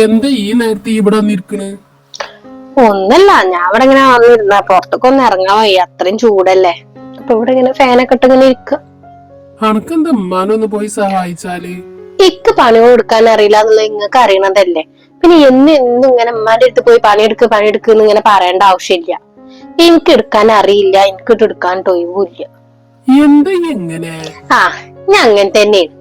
എന്താ ഈ നേരത്തെ ഇവിടെ വന്നിരിക്കണ്? ഒന്നല്ല, ഞാൻ ഇവിടെ ഇങ്ങനെ വന്നിരുന്ന പുറത്തൊക്കെ ഒന്ന് ഇറങ്ങാൻ വയ്യ, അത്രയും ചൂടല്ലേ. അപ്പൊ ഇവിടെ ഇങ്ങനെ ഫാനൊക്കെ ഇട്ട് ഇങ്ങനെ ഇരിക്ക. അനക്കെന്താ ഉമ്മാനൊന്ന് പോയി സഹായിച്ചാല്? ഇക്ക് പണി കൊടുക്കാൻ അറിയില്ല എന്നുള്ളത് ഇങ്ങക്ക് അറിയണതല്ലേ. പിന്നെ എന്നും ഇങ്ങനെ ഉമ്മാന്റെ അടുത്ത് പോയി പണിയെടുക്കുന്ന് ഇങ്ങനെ പറയേണ്ട ആവശ്യമില്ല. എനിക്ക് എടുക്കാൻ അറിയില്ല, എനിക്കിട്ട് എടുക്കാൻ തൊഴിവില്ല. എന്താ എങ്ങനെ? ഞാൻ അങ്ങനെ തന്നെയാണ്.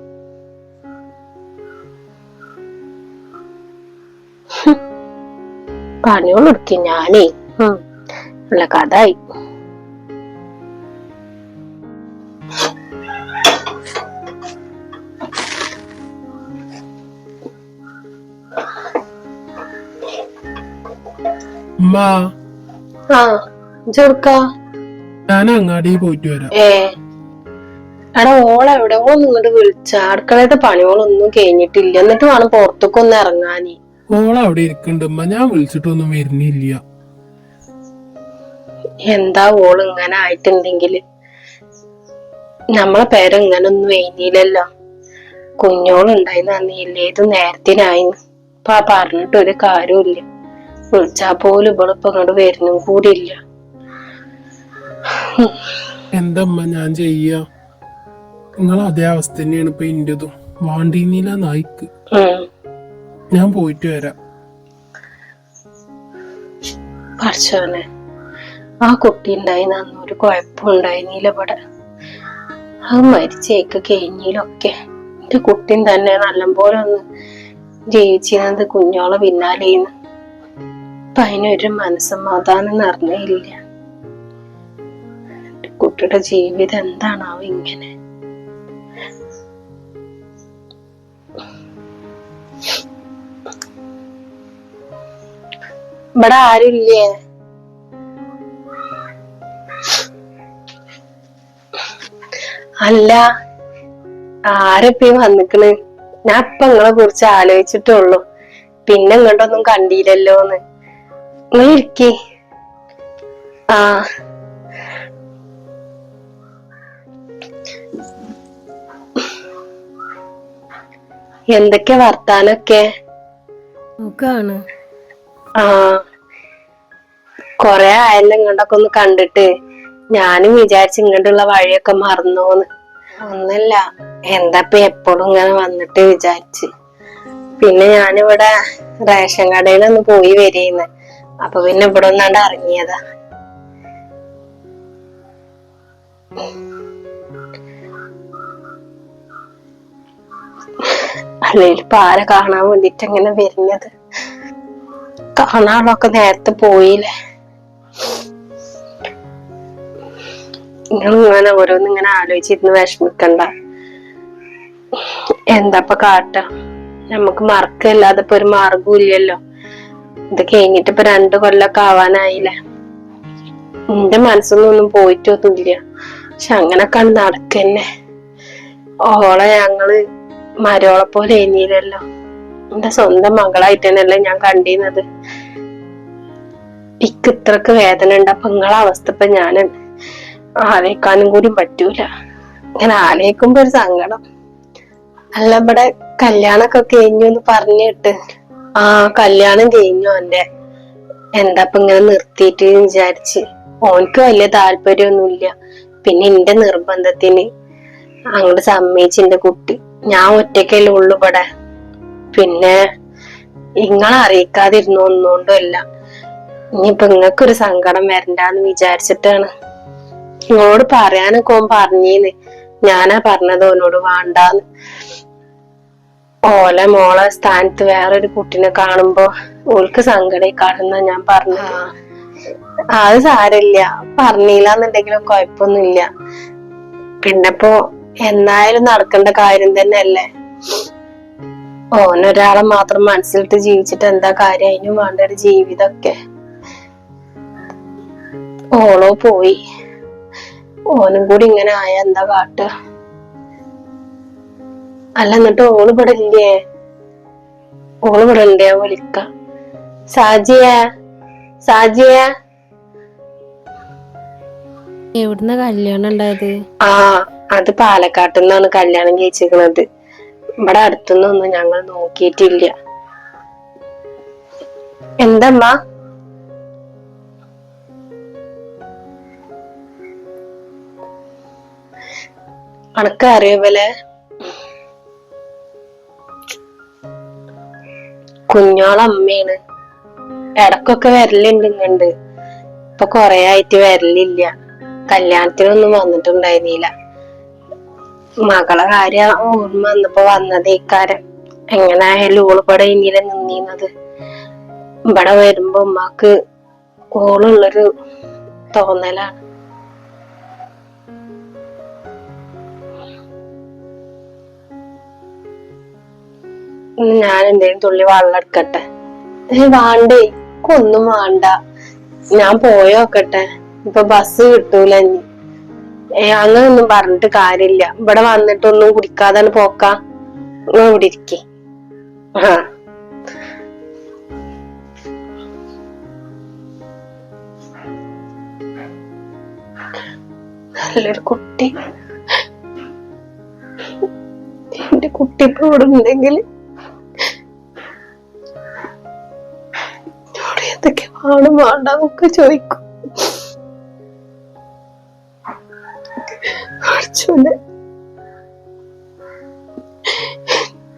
പണികളെടുക്ക ഞാനേ ഉള്ള കഥായി. ഞാൻ അങ്ങാടി പോയിട്ട് വരാം. എടാ, ഓളെവിടെ? ഓളൊന്നും ഇങ്ങോട്ട് വിളിച്ച? അടുക്കളത്തെ പണികളൊന്നും കഴിഞ്ഞിട്ടില്ല, എന്നിട്ട് വേണം പുറത്തേക്ക് ഒന്ന് ഇറങ്ങാന്. ഓളവിടെ ഇരിക്കണ്ട് ഉമ്മ, ഞാൻ വിളിച്ചിട്ടൊന്നും വരുന്നില്ല. എന്താ ഓള് ഇങ്ങനെ ആയിട്ടുണ്ടെങ്കില്? നമ്മളെ പേര് ഇങ്ങനെ ഒന്നും എഴുതിയില്ലല്ലോ. കുഞ്ഞോളുണ്ടായിന്ന് അന്നില്ലേ, ഇത് നേരത്തിനായിന്ന്. ഇപ്പൊ പറഞ്ഞിട്ടൊരു കാര്യമില്ല. വിളിച്ചാ പോലും ഇവളിപ്പോ ഇങ്ങോട്ട് വരുന്നും കൂടിയില്ല. എന്തമ്മ ഞാൻ ചെയ്യ? നിങ്ങൾ അതേ അവസ്ഥ തന്നെയാണ് ഇപ്പൊ ഇന്റതും. വാണ്ടീന്നില്ല നായിക്ക്. ഞാൻ പോയിട്ട് വരാം. പടച്ചോനെ, ആ കുട്ടി ഉണ്ടായിന്ന് അന്നൊരു കുഴപ്പമുണ്ടായിരുന്നില്ല ഇവിടെ. അത് മരിച്ചേക്ക് കഴിഞ്ഞിലൊക്കെ എന്റെ കുട്ടിയും തന്നെ നല്ലപോലെ ഒന്ന് ജീവിച്ചിരുന്നത് കുഞ്ഞോളെ പിന്നാലെന്ന്. അപ്പൊ അതിനൊരു മനസ്സമാധാനം നിറഞ്ഞില്ല. കുട്ടിയുടെ ജീവിതം എന്താണാവോ ഇങ്ങനെ. ഇവിടെ ആരുമില്ലേ? അല്ല, ആരപ്പ വന്നിക്കണ്? ഞാൻ ഇപ്പൊ നിങ്ങളെ കുറിച്ച് ആലോചിച്ചിട്ടുള്ളൂ. പിന്നെ ഇങ്ങോട്ടൊന്നും കണ്ടില്ലല്ലോന്ന്. നിങ്ങൾ ഇരിക്കി. എന്തൊക്കെ വർത്താനൊക്കെ? കൊറേ ആയല്ലോ ഇങ്ങോട്ടൊക്കെ ഒന്ന് കണ്ടിട്ട്. ഞാനും വിചാരിച്ചു ഇങ്ങോട്ടുള്ള വഴിയൊക്കെ മറന്നോന്ന്. ഒന്നല്ല, എന്താപ്പ എപ്പോഴും ഇങ്ങനെ വന്നിട്ട് വിചാരിച്ച്. പിന്നെ ഞാനിവിടെ റേഷൻ കടയിലൊന്ന് പോയി വരികയെന്ന്. അപ്പൊ പിന്നെ ഇവിടെ ഒന്നാണ്ട് ഇറങ്ങിയതാ. അല്ലെങ്കിൽ ഇപ്പൊ ആരെ കാണാൻ വേണ്ടിട്ട് എങ്ങനെ വരുന്നത്? കാണാനൊക്കെ നേരത്തെ പോയില്ലേ. നിങ്ങളിങ്ങനെ ഓരോന്നിങ്ങനെ ആലോചിച്ചിരുന്ന് വിഷമിക്കണ്ട. എന്താപ്പ കാട്ട? നമുക്ക് മറക്കല്ലാതെ ഇപ്പൊ ഒരു മാർഗവും ഇല്ലല്ലോ. ഇത് കഴിഞ്ഞിട്ട് ഇപ്പൊ 2 കൊല്ലൊക്കെ ആവാനായില്ലേ. എന്റെ മനസ്സൊന്നും പോയിട്ടൊന്നുമില്ല. പക്ഷെ അങ്ങനൊക്കെ നടക്കന്നെ. ഓളെ ഞങ്ങള് മരോളെ പോലെ എഴുന്നീലല്ലോ. എന്റെ സ്വന്തം മകളായിട്ട് തന്നെയല്ലേ ഞാൻ കണ്ടിരുന്നത്. ഇക്ക് ഇത്രക്ക് വേദന ഉണ്ട്. അപ്പൊ നിങ്ങളെ അവസ്ഥ ഇപ്പൊ ഞാൻ ആലോചിക്കാനും കൂടി പറ്റൂല. ഇങ്ങനെ ആലോചിക്കുമ്പോ ഒരു സങ്കടം. അല്ല, ഇവിടെ കല്യാണൊക്കെ കഴിഞ്ഞു എന്ന് പറഞ്ഞിട്ട്. കല്യാണം കഴിഞ്ഞു ഓന്റെ. എന്താപ്പൊ ഇങ്ങനെ നിർത്തിയിട്ട് വിചാരിച്ച്. ഓനക്ക് വലിയ താല്പര്യമൊന്നുമില്ല. പിന്നെ എന്റെ നിർബന്ധത്തിന് അങ്ങോട്ട് സമ്മതിച്ചെന്റെ കുട്ടി. ഞാൻ ഒറ്റയ്ക്കല്ലേ ഉള്ളു ഇവിടെ. പിന്നെ ഇങ്ങളെ അറിയിക്കാതിരുന്നു ഒന്നുകൊണ്ടല്ല. ഇനിയിപ്പൊ ഇങ്ങക്കൊരു സങ്കടം വരണ്ടാന്ന് വിചാരിച്ചിട്ടാണ്. നിങ്ങളോട് പറയാനൊക്കെ ഓൻ പറഞ്ഞീന്ന്. ഞാനാ പറഞ്ഞത് ഓനോട് വേണ്ടാന്ന്. ഓലെ മോളെ സ്ഥാനത്ത് വേറൊരു കുട്ടിനെ കാണുമ്പോ ഓൾക്ക് സങ്കടേക്കാണെന്നാ ഞാൻ പറഞ്ഞത്. അത് സാരമില്ല, പറഞ്ഞില്ലാന്നുണ്ടെങ്കിലും കുഴപ്പമൊന്നുമില്ല. പിന്നെപ്പോ എന്നായാലും നടക്കേണ്ട കാര്യം തന്നെ അല്ലേ. ഓനൊരാളെ മാത്രം മനസ്സിലിട്ട് ജീവിച്ചിട്ട് എന്താ കാര്യം? അതിനും വേണ്ട ഒരു ജീവിതമൊക്കെ. ഓളോ പോയി, ഓനും കൂടി ഇങ്ങനെ ആയ എന്താ കാട്ടുക? അല്ല, എന്നിട്ട് ഓള് ഇവിടെ ഇല്ലേ? ഓള് ഇവിടെ ഉണ്ട്, ഞാൻ വിളിക്ക. സാജിയ എവിടുന്ന കല്യാണം ഉണ്ടായത്? അത് പാലക്കാട്ടുനിന്നാണ് കല്യാണം കഴിച്ചിരിക്കണത്. ഇവിടെ അടുത്തുനിന്നൊന്നും ഞങ്ങൾ നോക്കിയിട്ടില്ല. എന്തമ്മ? അനക്ക് അറിയുമല്ലേ കുഞ്ഞോളമ്മയാണ്. ഇടക്കൊക്കെ വരലുണ്ട് ഇങ്ങണ്ട്. ഇപ്പൊ കൊറേ ആയിട്ട് വരലില്ല. കല്യാണത്തിനൊന്നും വന്നിട്ടുണ്ടായിരുന്നില്ല. മകളെ കാര്യം ഓർമ്മ വന്നപ്പോ വന്നതേക്കാരം. എങ്ങനായാലും ഓളിപ്പടെ ഇനിയിലെ നിന്നീന്നത്. ഇവിടെ വരുമ്പോ ഉമ്മാക്ക് ഓളുള്ളൊരു തോന്നലാണ്. ഞാൻ എന്തേലും തുള്ളി വെള്ളം എടുക്കട്ടെ? വേണ്ടേ, ഒന്നും വേണ്ട. ഞാൻ പോയോക്കട്ടെ. ഇപ്പൊ ബസ് കിട്ടൂല ഇനി. അങ്ങനൊന്നും പറഞ്ഞിട്ട് കാര്യമില്ല. ഇവിടെ വന്നിട്ടൊന്നും കുടിക്കാതെ പോക്കാ. ഇവിടെ ഇരിക്കേ. ആ നല്ലൊരു കുട്ടി. എന്റെ കുട്ടി ഇപ്പൊ ഇവിടെ ഉണ്ടെങ്കിൽ എന്തൊക്കെ വേണം വേണ്ടെന്നൊക്കെ ചോദിക്കും.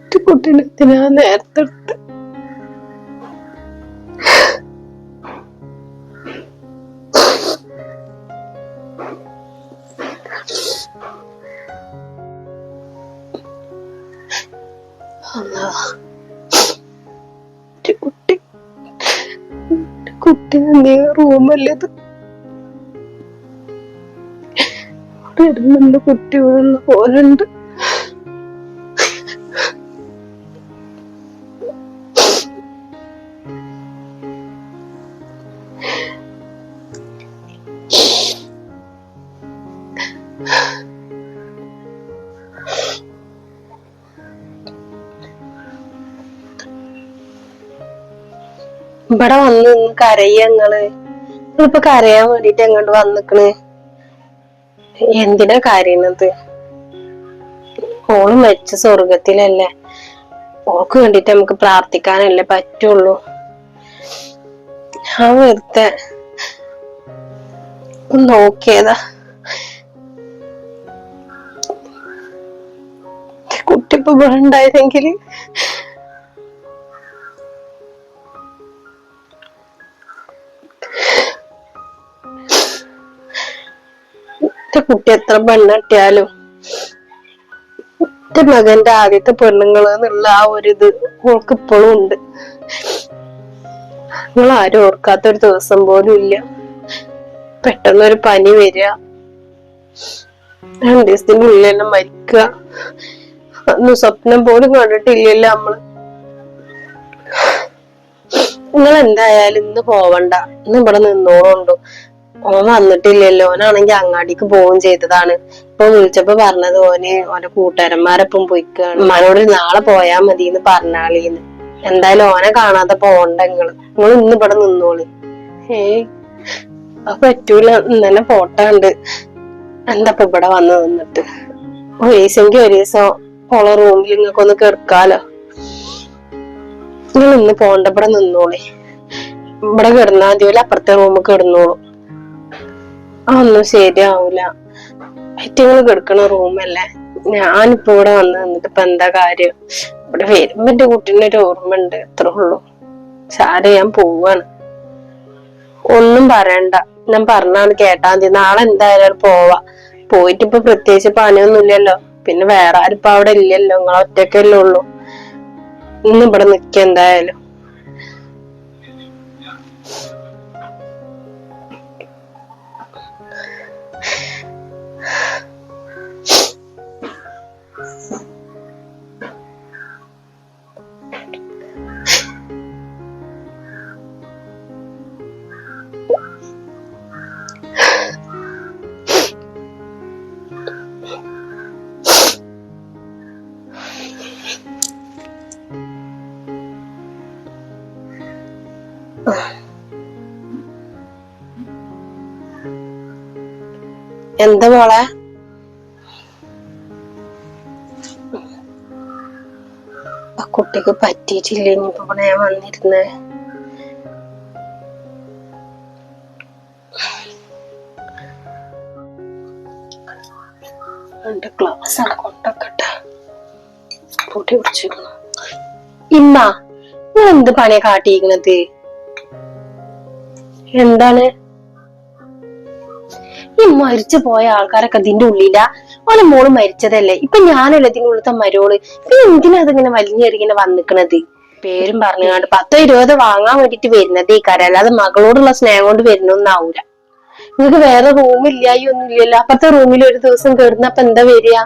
എന്റെ കുട്ടീനെ എന്തിനാ നേരത്തെ എടുത്ത്? കുട്ടി റൂമല്ലത്. നല്ല കുട്ടികളുള്ള പോലുണ്ട്. ഇവിടെ വന്ന് കരയങ്ങള്. ഇപ്പൊ കരയാൻ വേണ്ടിട്ട് എങ്ങോട്ട് വന്നിക്കണ്? എന്തിനാ കരയുന്നത്? ഓള് മരിച്ച സ്വർഗത്തിലല്ലേ. ഓൾക്ക് വേണ്ടിട്ട് നമുക്ക് പ്രാർത്ഥിക്കാനല്ലേ പറ്റുള്ളൂ. ഞാൻ വെറുതെ നോക്കിയതാ. കുട്ടി ഇപ്പൊ ഇവിടെ ഉണ്ടായതെങ്കിൽ കുട്ടി എത്ര പെണ്ണെട്ടിയാലും എന്റെ മകന്റെ ആദ്യത്തെ പെണ്ണുങ്ങള് എന്നുള്ള ആ ഒരിത് ഓൾക്ക് ഇപ്പോഴും ഉണ്ട്. നിങ്ങൾ ആരും ഓർക്കാത്തൊരു ദിവസം പോലും ഇല്ല. പെട്ടെന്നൊരു പനി വരിക, 2 ദിവസത്തിനുള്ളിൽ തന്നെ മരിക്കുക. അന്ന് സ്വപ്നം പോലും കണ്ടിട്ടില്ലല്ലോ നമ്മള്. നിങ്ങൾ എന്തായാലും ഇന്ന് പോവണ്ട. ഇന്ന് ഇവിടെ നിന്നോളുണ്ടോ. ഓൻ വന്നിട്ടില്ലല്ലോ. ഓനാണെങ്കി അങ്ങാടിക്ക് പോവുകയും ചെയ്തതാണ്. ഇപ്പൊ വിളിച്ചപ്പോ പറഞ്ഞത് ഓന്റെ കൂട്ടുകാരന്മാരൊപ്പം പോയിക്കാണ്. ഉമ്മാനോട് നാളെ പോയാ മതിന്ന് പറഞ്ഞാളീന്ന്. എന്തായാലും ഓനെ കാണാതെ പോവണ്ട. നിങ്ങൾ ഇന്ന് ഇവിടെ നിന്നോളി. അത് പറ്റൂല. ഇന്നലെ ഫോട്ടോ ഉണ്ട്. എന്താ ഇവിടെ വന്ന് നിന്നിട്ട്? ഒരു ദിവസം ഓളെ റൂമിൽ നിങ്ങൾക്കൊന്ന് കിടക്കാലോ. നിങ്ങൾ ഇന്ന് പോണ്ട, ഇവിടെ നിന്നോളി. ഇവിടെ കിടന്നാ മതിയോലെ അപ്പുറത്തെ റൂമിൽ കിടന്നോളൂ. ഒന്നും ശരിയാവൂല. ഏറ്റവും കിടക്കണ റൂമല്ലേ. ഞാനിപ്പോ ഇവിടെ വന്ന് നിന്നിട്ട് ഇപ്പൊ എന്താ കാര്യം? ഇവിടെ വരുമ്പോ എന്റെ കുട്ടീന്റെ ഒരു ഓർമ്മ ഉണ്ട്, അത്രേ ഉള്ളൂ. സാര, ഞാൻ പോവാണ്. ഒന്നും പറയണ്ട. ഞാൻ പറഞ്ഞാണ് കേട്ടാ മതി. നാളെ എന്തായാലും പോവാ. പോയിട്ട് ഇപ്പൊ പ്രത്യേകിച്ച് പണിയൊന്നുമില്ലല്ലോ. പിന്നെ വേറെ ആരിപ്പോ അവിടെ ഇല്ലല്ലോ. നിങ്ങൾ ഒറ്റക്കല്ലേ ഉള്ളൂ. ഇന്ന് ഇവിടെ നിക്ക എന്തായാലും. എന്താ മോളെ? ആ കുട്ടിക്ക് പറ്റിയിട്ടില്ല. ഇനിയിപ്പോ ഞാൻ വന്നിരുന്നേ. എന്റെ ക്ലാസ് ആണ് കൊണ്ടൊക്കെ പൊട്ടി പിടിച്ചിരുന്നു. ഇമ്മ നിങ്ങൾ എന്ത് പണിയാ കാട്ടിയിരിക്കണത്? എന്താണ് ഈ മരിച്ചു പോയ ആൾക്കാരൊക്കെ ഇതിന്റെ ഉള്ളിലാ? ഓലെ മോള് മരിച്ചതല്ലേ, ഇപ്പൊ ഞാനല്ലേ ഇതിന്റെ ഉള്ളിലത്തെ മരോള്. പിന്നെ എന്തിനാ അതിങ്ങനെ വലിഞ്ഞെറിങ്ങനെ വന്നിക്കണത്? പേരും പറഞ്ഞുകൊണ്ട് 10-20 വാങ്ങാൻ വേണ്ടിട്ട് വരുന്നത് ഈ കാര്യം, അല്ലാതെ മകളോടുള്ള സ്നേഹം കൊണ്ട് വരുന്നൊന്നാവൂല. നിങ്ങക്ക് വേറെ റൂമില്ലായി ഒന്നും ഇല്ലല്ലോ? അപ്പുറത്തെ റൂമിൽ ഒരു ദിവസം കേറുന്നപ്പ എന്താ വരിക?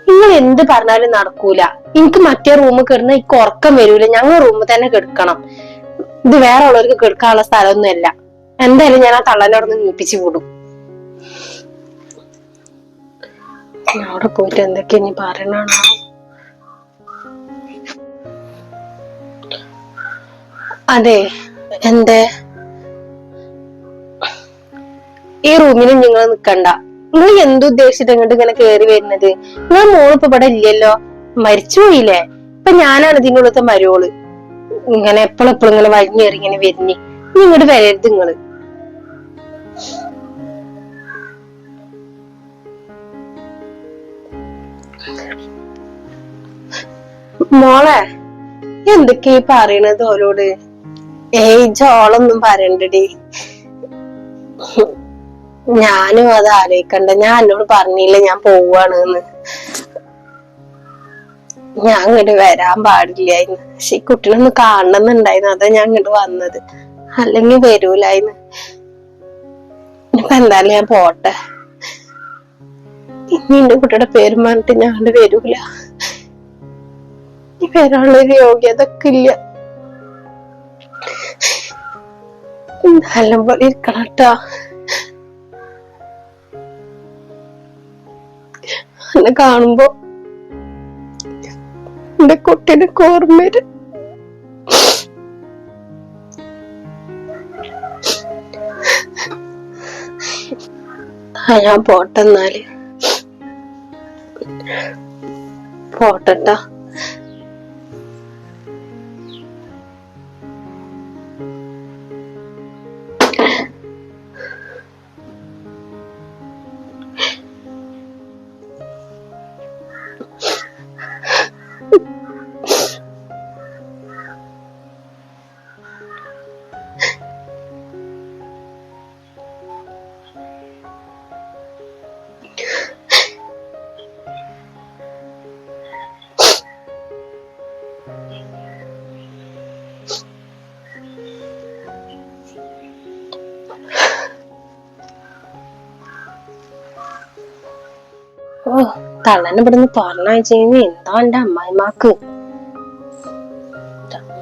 നിങ്ങൾ എന്ത് പറഞ്ഞാലും നടക്കൂല. എനിക്ക് മറ്റേ റൂമിൽ കിടന്ന എനിക്ക് ഉറക്കം വരൂല. ഞങ്ങൾ റൂമിൽ തന്നെ കിടക്കണം. ഇത് വേറെ ഉള്ളവർക്ക് കിടക്കാനുള്ള സ്ഥലമൊന്നുമല്ല. എന്തായാലും ഞാൻ ആ തള്ളനോടൊന്ന് നീപ്പിച്ചു വിടും. അവിടെ പോയിട്ട് എന്തൊക്കെയാ ഇനി പറയണോ? അതെ, എന്തേ ഈ റൂമിൽ നിങ്ങൾ നിക്കണ്ട. നിങ്ങൾ എന്തുദ്ദേശിച്ചിട്ട് ഇങ്ങോട്ട് ഇങ്ങനെ കേറി വരുന്നത്? നിങ്ങൾ മോളിപ്പോ ഇവിടെ ഇല്ലല്ലോ, മരിച്ചു പോയില്ലേ? ഇപ്പൊ ഞാനാണ് ഇതിന്റെ ഉള്ളത്തെ മരോള്. ഇങ്ങനെ എപ്പോഴും ഇങ്ങനെ വലിഞ്ഞേറി ഇങ്ങനെ വരുന്നേ. ഇങ്ങോട്ട് വരരുത് നിങ്ങള്. മോളെ എന്തൊക്കെയാ പറയണത് ഓരോട്? ജോളൊന്നും പറയണ്ടടി. ഞാനും അത് ആലോചിക്കണ്ട. ഞാൻ എന്നോട് പറഞ്ഞില്ല ഞാൻ പോവാണെന്ന്. ഞാൻ ഇങ്ങോട്ട് വരാൻ പാടില്ലായിരുന്നു. പക്ഷെ ഈ കുട്ടീനൊന്ന് കാണണമെന്നുണ്ടായിരുന്നു. അതാ ഞാൻ ഇങ്ങോട്ട് വന്നത്. അല്ലെങ്കിൽ വരൂലായിരുന്നു. ഇനിയിപ്പൊ എന്തായാലും ഞാൻ പോട്ടെ. ഇനി എന്റെ കുട്ടിയുടെ പേരും പറഞ്ഞിട്ട് ഞാൻ അങ്ങോട്ട് വരൂല. ഈ വരാനുള്ളൊരു യോഗ്യത ഒക്കെ ഇല്ല. നല്ലപോലെ ഇരിക്കണട്ടോ. എന്നെ കാണുമ്പോ എന്റെ കുട്ടീനെ ഓർമ്മ വരും. ഞാൻ പോട്ടെന്നാല്. പോട്ടെട്ടാ. ഓ, തള്ളനെ ഇവിടുന്ന് പറഞ്ഞയച്ചു കഴിഞ്ഞാൽ എന്താ എന്റെ അമ്മായിമാക്ക്.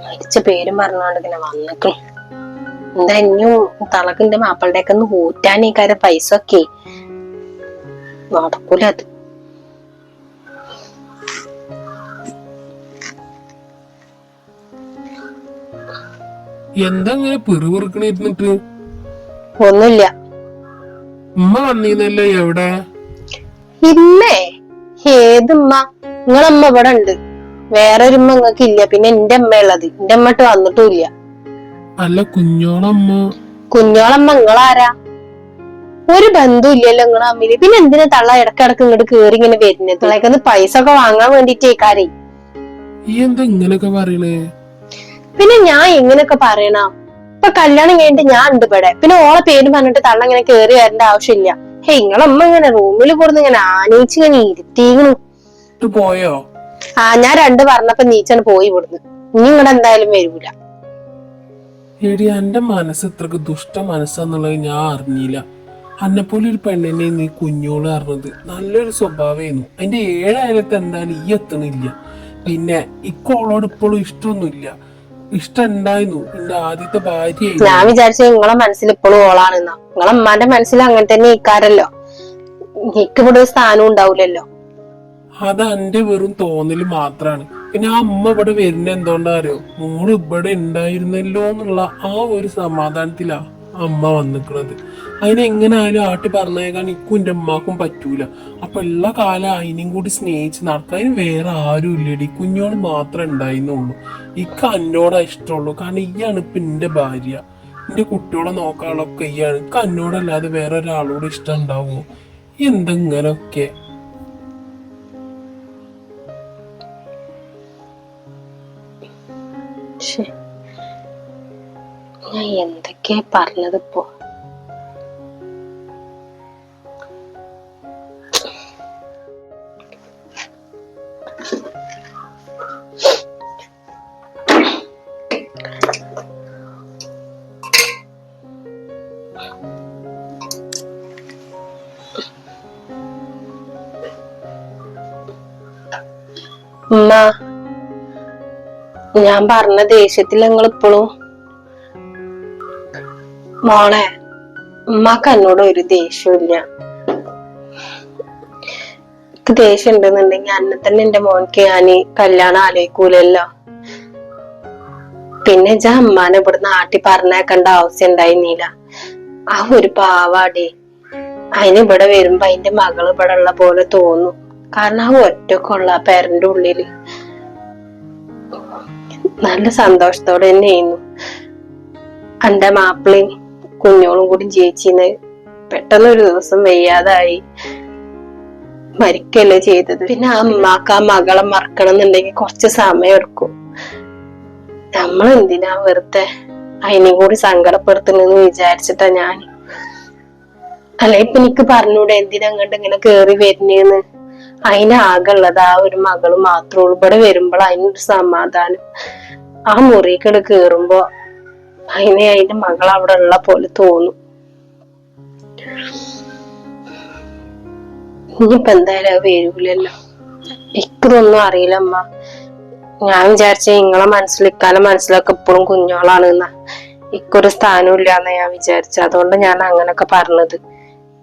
മരിച്ച പേരും പറഞ്ഞോണ്ട് ഇങ്ങനെ വന്നിക്കും. എന്താ ഇനിയും തളക്ക് എന്റെ മാപ്പിളുടെ ഒക്കെ ഒന്ന് ഊറ്റാൻ ഈ കാര്യം പൈസ ഒക്കെ നടക്കൂല. അത് എന്താ ഇങ്ങനെ പിറുപിറുക്കണിരുന്നിട്ട്? ഒന്നുമില്ല. ഉമ്മ വന്നീന്നല്ലോ. എവിടെ? ഇല്ലേ? ഏതുമ്മ? നിങ്ങളമ്മ ഇവിടെ ഉണ്ട്. വേറൊരു ഉമ്മ നിങ്ങൾക്ക് ഇല്ല. പിന്നെ എന്റെ അമ്മ ഉള്ളത്. എന്റെ അമ്മട്ട് വന്നിട്ടും ഇല്ല. അല്ല, കുഞ്ഞോളമ്മ. കുഞ്ഞോളമ്മ നിങ്ങളാരാ? ഒരു ബന്ധവും ഇല്ലല്ലോ നിങ്ങളെ അമ്മയില്. പിന്നെ എന്തിനാ തള്ള ഇടക്കിടക്ക് ഇങ്ങോട്ട് കേറി ഇങ്ങനെ വരുന്നത്? നിങ്ങളേക്കൊന്ന് പൈസ ഒക്കെ വാങ്ങാൻ വേണ്ടിട്ടേക്കാരേ. ഈ എന്താ ഇങ്ങനൊക്കെ പറയണേ? പിന്നെ ഞാൻ എങ്ങനെയൊക്കെ പറയണ? ഇപ്പൊ കല്യാണം കഴിഞ്ഞിട്ട് ഞാൻ ഉണ്ട് ഇവിടെ. പിന്നെ ഓളെ പേര് പറഞ്ഞിട്ട് തള്ള ഇങ്ങനെ കേറി വരേണ്ട ആവശ്യമില്ല. നിങ്ങളമ്മ ഇങ്ങനെ റൂമിൽ കൊടുന്ന് ഇങ്ങനെ ആനയിച്ച് ഇങ്ങനെ ഇരുത്തിയിരുന്നു. പോയോ? ഞാൻ 2 പറഞ്ഞപ്പോ നീച്ചാണ് പോയി ഇവിടുന്ന്. ഇനി ഇങ്ങടെ എന്തായാലും വരൂല. എടി, എന്റെ മനസ്സ് ഇത്രക്ക് ദുഷ്ട മനസ്സാന്നുള്ളത് ഞാൻ അറിഞ്ഞില്ല. അന്നെപ്പോലെ ഒരു പെണ്ണിനെ നീ കുഞ്ഞോള് അറിഞ്ഞത് നല്ലൊരു സ്വഭാവമായിരുന്നു. അതിന്റെ 7 അയലത്ത് എന്തായാലും ഈ എത്തണില്ല. പിന്നെ ഇക്കോളോട് ഇപ്പോഴും ഇഷ്ടമൊന്നുമില്ല. ഇഷ്ടം ഉണ്ടായിരുന്നു. എന്റെ ആദ്യത്തെ ഭാര്യ. ഞാൻ വിചാരിച്ചു നിങ്ങളെ മനസ്സിൽ ഇപ്പോഴും ഓളാണെന്നാ. നിങ്ങളെ അമ്മാന്റെ മനസ്സിൽ അങ്ങനെ തന്നെ ഇക്കാരല്ലോ. എനിക്ക് ഇവിടെ ഒരു സ്ഥാനം ഉണ്ടാവൂലല്ലോ. അത് എന്റെ വെറും തോന്നല് മാത്രാണ്. പിന്നെ ആ അമ്മ ഇവിടെ വരുന്ന എന്തുകൊണ്ടാ അറിയോ? മോള് ഇവിടെ ഉണ്ടായിരുന്നല്ലോ എന്നുള്ള ആ ഒരു സമാധാനത്തിലാ അമ്മ വന്നിക്കണത്. അതിനെങ്ങനെ ആയാലും ആട്ടി പറഞ്ഞേക്കാൻ ഇക്കും എന്റെ അമ്മാക്കും പറ്റൂല. അപ്പൊ ഉള്ള കാലം അതിനും കൂടി സ്നേഹിച്ച് നടക്കാൻ. അതിന് വേറെ ആരും ഇല്ലടി. കുഞ്ഞോട് മാത്രമേ ഉണ്ടായിരുന്നുള്ളൂ. ഇക്ക് എന്നോടാ ഇഷ്ടമുള്ളൂ. കാരണം ഈയാണ് ഇപ്പൊ എന്റെ ഭാര്യ. എന്റെ കുട്ടികളെ നോക്കാനുള്ളൊക്കെ ഇയാണ്. എന്നോടല്ലാതെ വേറെ ഒരാളോട് ഇഷ്ടം ഉണ്ടാവുമോ? എന്തെങ്ങനൊക്കെ ഞാൻ എന്തൊക്കെയാ പറഞ്ഞതിപ്പോ? ഉമ്മ, ഞാൻ പറഞ്ഞ ദേഷ്യത്തിൽ നിങ്ങൾ ഇപ്പോഴും മോളെ, ഉമ്മക്ക് എന്നോട് ഒരു ദേഷ്യമില്ല. ദേഷ്യം ഉണ്ടെന്നുണ്ടെങ്കിൽ അന്നെ തന്നെ എന്റെ മോൻക്ക് ഞാൻ കല്യാണം ആലോചിക്കൂലല്ലോ. പിന്നെ അമ്മാനെ ഇവിടുന്ന് ആട്ടി പറഞ്ഞേക്കേണ്ട ആവശ്യം ഉണ്ടായിരുന്നില്ല. ആ ഒരു പാവാടി അതിന് ഇവിടെ വരുമ്പോ അതിന്റെ മകള് ഇവിടെ ഉള്ള പോലെ തോന്നും. കാരണം ആ ഒറ്റക്കുള്ള പേരന്റെ ഉള്ളില് നല്ല സന്തോഷത്തോടെ തന്നെ ചെയ്യുന്നു. എന്റെ മാപ്പിളയും കുഞ്ഞോളും കൂടി ജീവിച്ചിന്ന് പെട്ടെന്ന് ഒരു ദിവസം വയ്യാതായി മരിക്കല്ലേ ചെയ്തത്. പിന്നെ ആ അമ്മാക്ക് ആ മകളെ മറക്കണം എന്നുണ്ടെങ്കിൽ കുറച്ച് സമയം എടുക്കും. നമ്മൾ എന്തിനാ വെറുതെ അതിനെയും കൂടി സങ്കടപ്പെടുത്തുന്നെന്ന് വിചാരിച്ചിട്ടാ ഞാൻ. അല്ല ഇപ്പൊ എനിക്ക് പറഞ്ഞൂടെ എന്തിനാ അങ്ങോട്ട് ഇങ്ങനെ കേറി വരുന്നേന്ന്? അതിനാകുള്ളത് ആ ഒരു മകള് മാത്രമേ ഉള്ളൂ. ഇവിടെ വരുമ്പോൾ അതിനൊരു സമാധാനം. ആ മുറിക്കട് കേറുമ്പോ അതിന്റെ മകൾ അവിടെ ഉള്ള പോലെ തോന്നും. ഇനിയിപ്പോ എന്തായാലും അത് വരൂലല്ലോ. എനിക്കിതൊന്നും അറിയില്ല അമ്മ. ഞാൻ വിചാരിച്ച നിങ്ങളെ ഇക്കാലെ മനസ്സിലൊക്കെ ഇപ്പോഴും കുഞ്ഞോളാണ് എന്നാ. ഇക്കൊരു സ്ഥാനവും ഇല്ലാന്ന് ഞാൻ വിചാരിച്ചു. അതുകൊണ്ട് ഞാൻ അങ്ങനൊക്കെ പറഞ്ഞത്.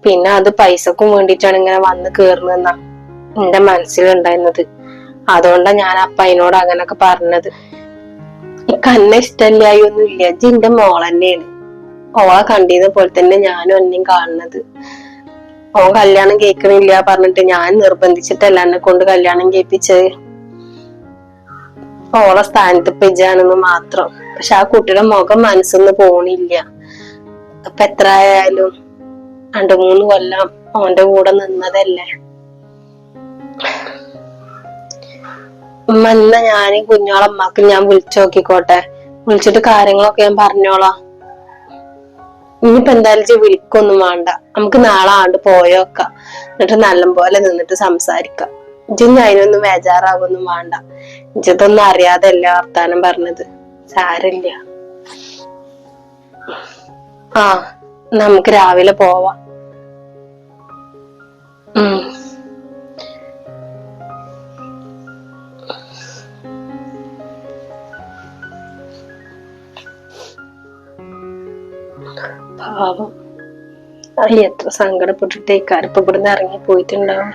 പിന്നെ അത് പൈസക്കും വേണ്ടിയിട്ടാണ് ഇങ്ങനെ വന്ന് കേറുന്നെന്നാ എന്റെ മനസ്സിലുണ്ടായിരുന്നത്. അതുകൊണ്ടാ ഞാൻ അപ്പ അതിനോട് അങ്ങനൊക്കെ പറഞ്ഞത്. എനിക്ക് അന്നെ ഇഷ്ടമില്ലായൊന്നും ഇല്ല. എന്റെ മോൾ തന്നെയാണ്. ഓളെ കണ്ടിരുന്ന പോലെ തന്നെ ഞാനും എന്നെയും കാണുന്നത്. ഓൻ കല്യാണം കേൾക്കണില്ല പറഞ്ഞിട്ട് ഞാൻ നിർബന്ധിച്ചിട്ടല്ല എന്നെ കൊണ്ട് കല്യാണം കേൾപ്പിച്ചത്. ഓളെ സ്ഥാനത്ത് പെജാണെന്ന് മാത്രം. പക്ഷെ ആ കുട്ടിയുടെ മുഖം മനസ്സിന്ന് പോണില്ല. അപ്പൊ എത്ര ആയാലും 2-3 കൊല്ലം ഓന്റെ കൂടെ നിന്നതല്ലേ. ഉമ്മ എന്നാ ഞാൻ കുഞ്ഞോളമ്മക്ക് ഞാൻ വിളിച്ചു നോക്കിക്കോട്ടെ. വിളിച്ചിട്ട് കാര്യങ്ങളൊക്കെ ഞാൻ പറഞ്ഞോളാം. ഇനിയിപ്പോ എന്തായാലും വിളിക്കൊന്നും വേണ്ട. നമുക്ക് നാളെ ആണ്ട് പോയോക്കാം. എന്നിട്ട് നല്ലപോലെ നിന്നിട്ട് സംസാരിക്കാം. ഇനി അതിനൊന്നും ബേജാറാവൊന്നും വേണ്ട. ഇതൊന്നും അറിയാതല്ല വർത്താനം പറഞ്ഞത്. സാരില്ല. ആ നമുക്ക് രാവിലെ പോവാം. പാവം എത്ര സങ്കടപ്പെട്ടിട്ട് ഈ കരപ്പ് ഇവിടുന്ന് ഇറങ്ങി പോയിട്ടുണ്ടാവും.